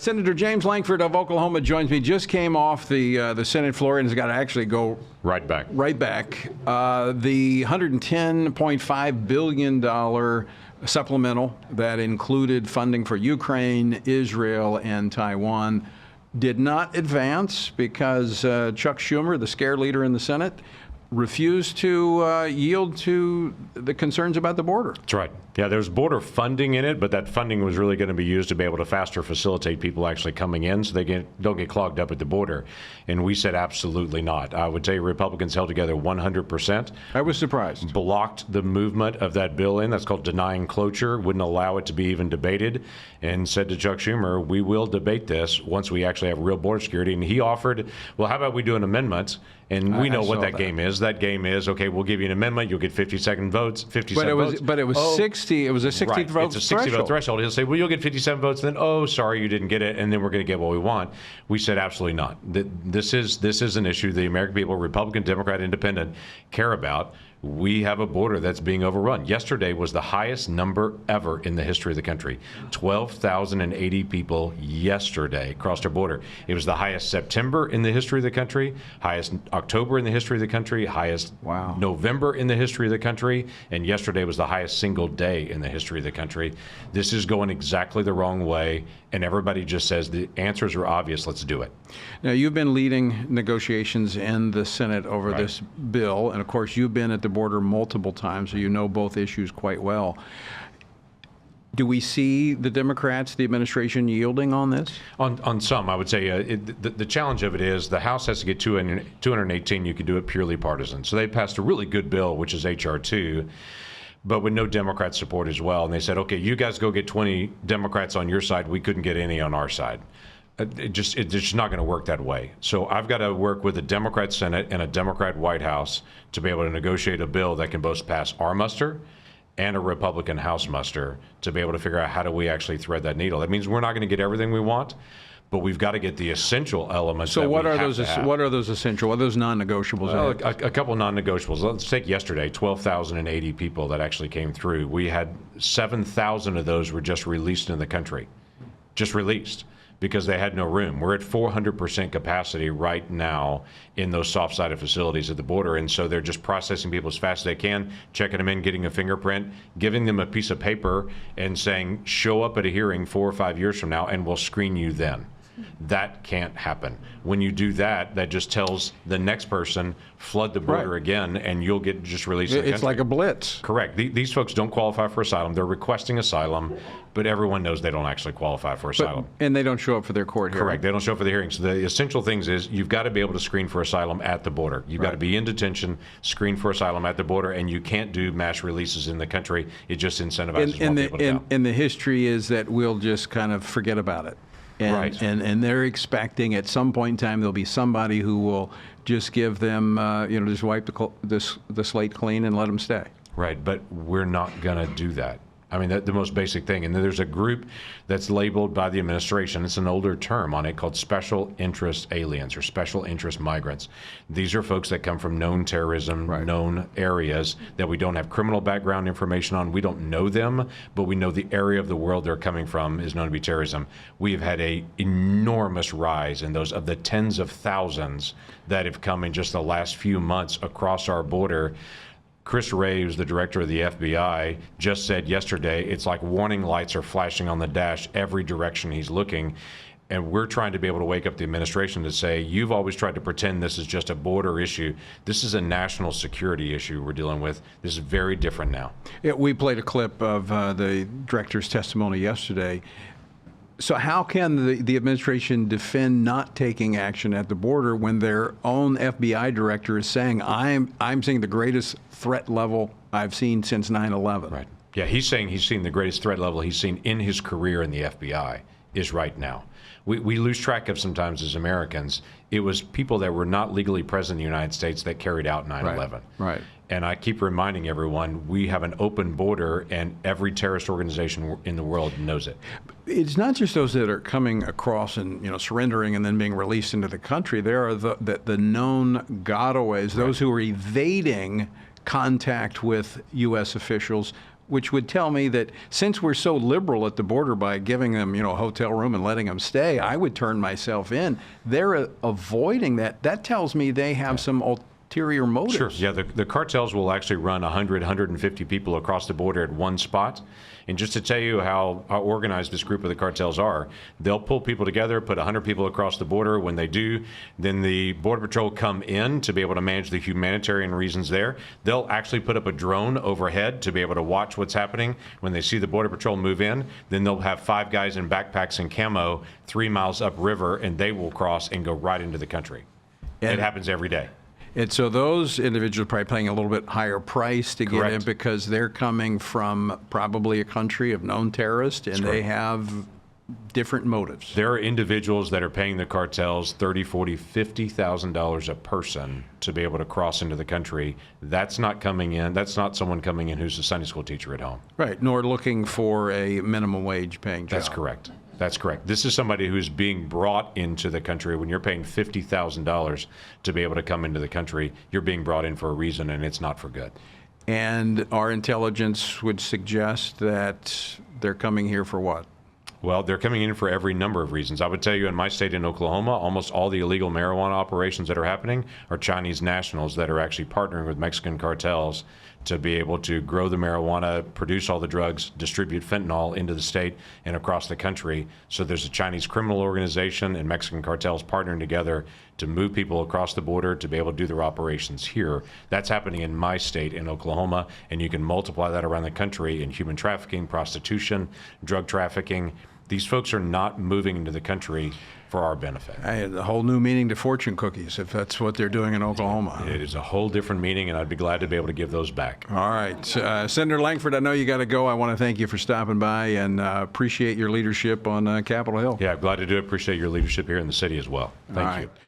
Senator James Lankford of Oklahoma joins me. Just came off the Senate floor and has got to actually go right back. The $110.5 billion supplemental that included funding for Ukraine, Israel, and Taiwan did not advance because Chuck Schumer, the scare leader in the Senate, refused to yield to the concerns about the border. That's right. Yeah, there's border funding in it, but that funding was really going to be used to be able to faster facilitate people actually coming in so they don't get clogged up at the border. And we said absolutely not. I would tell you Republicans held together 100%. I was surprised. Blocked the movement of that bill in. That's called denying cloture, wouldn't allow it to be even debated, and said to Chuck Schumer, we will debate this once we actually have real border security. And he offered, well, how about we do an amendment? And we know what that game is. That game is, okay, we'll give you an amendment. You'll get 57 votes, 57 votes. But it was 60. It was a 60 right. vote It's a 60 vote threshold. He'll say, well, you'll get 57 votes. Then, oh, sorry, you didn't get it. And then we're going to get what we want. We said absolutely not. This is an issue the American people, Republican, Democrat, Independent, care about. We have a border that's being overrun. Yesterday was the highest number ever in the history of the country. 12,080 people yesterday crossed our border. It was the highest September in the history of the country, highest October in the history of the country, highest November in the history of the country, and yesterday was the highest single day in the history of the country. This is going exactly the wrong way, and everybody just says the answers are obvious, let's do it. Now, you've been leading negotiations in the Senate over this bill, and of course, you've been at the border multiple times, so you know both issues quite well. Do we see the Democrats, the administration, yielding on this? On some, I would say the challenge of it is the House has to get 218. You could do it purely partisan. So they passed a really good bill, which is H.R. 2, but with no Democrat support as well. And they said, okay, you guys go get 20 Democrats on your side. We couldn't get any on our side. It's just not going to work that way. So I've got to work with a Democrat Senate and a Democrat White House to be able to negotiate a bill that can both pass our muster and a Republican House muster to be able to figure out how do we actually thread that needle. That means we're not going to get everything we want, but we've got to get the essential elements. So what are those essential? What are those non-negotiables? A couple of non-negotiables. Let's take yesterday, 12,080 people that actually came through. We had 7,000 of those were just released in the country, just released, because they had no room. We're at 400% capacity right now in those soft-sided facilities at the border, and so they're just processing people as fast as they can, checking them in, getting a fingerprint, giving them a piece of paper, and saying, show up at a hearing 4 or 5 years from now, and we'll screen you then. That can't happen. When you do that, that just tells the next person, flood the border again, and you'll get just released in the country. It's like a blitz. Correct. These folks don't qualify for asylum. They're requesting asylum, but everyone knows they don't actually qualify for asylum. And they don't show up for their court hearing. Correct. They don't show up for the hearing. So the essential things is you've got to be able to screen for asylum at the border. You've got to be in detention, screen for asylum at the border, and you can't do mass releases in the country. It just incentivizes more people to go. And the history is that we'll just kind of forget about it. And they're expecting at some point in time there'll be somebody who will just give them, just wipe the slate clean and let them stay. Right, but we're not going to do that. I mean, the most basic thing. And then there's a group that's labeled by the administration. It's an older term on it called special interest aliens or special interest migrants. These are folks that come from known terrorism, known areas that we don't have criminal background information on. We don't know them, but we know the area of the world they're coming from is known to be terrorism. We have had an enormous rise in those of the tens of thousands that have come in just the last few months across our border. Chris Wray, who's the director of the FBI, just said yesterday it's like warning lights are flashing on the dash every direction he's looking. And we're trying to be able to wake up the administration to say, you've always tried to pretend this is just a border issue. This is a national security issue we're dealing with. This is very different now. We played a clip of the director's testimony yesterday. So how can the administration defend not taking action at the border when their own FBI director is saying, I'm seeing the greatest threat level I've seen since 9/11? Right. Yeah, he's saying he's seen the greatest threat level he's seen in his career in the FBI is right now. We lose track of sometimes as Americans. It was people that were not legally present in the United States that carried out 9/11. Right. And I keep reminding everyone, we have an open border, and every terrorist organization in the world knows it. It's not just those that are coming across and surrendering and then being released into the country. There are the known gotaways, those who are evading contact with U.S. officials which would tell me that since we're so liberal at the border by giving them, a hotel room and letting them stay, I would turn myself in. They're avoiding that. That tells me they have some ulterior motives. Sure. Yeah, the cartels will actually run 100, 150 people across the border at one spot. And just to tell you how organized this group of the cartels are, they'll pull people together, put 100 people across the border. When they do, then the Border Patrol come in to be able to manage the humanitarian reasons there. They'll actually put up a drone overhead to be able to watch what's happening. When they see the Border Patrol move in, then they'll have 5 guys in backpacks and camo 3 miles upriver, and they will cross and go right into the country. And it happens every day. And so those individuals are probably paying a little bit higher price to get in because they're coming from probably a country of known terrorists, and they have different motives. There are individuals that are paying the cartels $30,000, $40,000, $50,000 a person to be able to cross into the country. That's not coming in. That's not someone coming in who's a Sunday school teacher at home. Right, nor looking for a minimum wage paying job. That's correct. That's correct. This is somebody who's being brought into the country. When you're paying $50,000 to be able to come into the country, you're being brought in for a reason, and it's not for good. And our intelligence would suggest that they're coming here for what? Well, they're coming in for every number of reasons. I would tell you in my state in Oklahoma, almost all the illegal marijuana operations that are happening are Chinese nationals that are actually partnering with Mexican cartels to be able to grow the marijuana, produce all the drugs, distribute fentanyl into the state and across the country. So there's a Chinese criminal organization and Mexican cartels partnering together to move people across the border to be able to do their operations here. That's happening in my state in Oklahoma, and you can multiply that around the country in human trafficking, prostitution, drug trafficking. These folks are not moving into the country for our benefit. I had a whole new meaning to fortune cookies if that's what they're doing in Oklahoma. It is a whole different meaning, and I'd be glad to be able to give those back. All right. Senator Lankford, I know you got to go. I want to thank you for stopping by and appreciate your leadership on Capitol Hill. Yeah, I'm glad to do it. Appreciate your leadership here in the city as well. Thank you.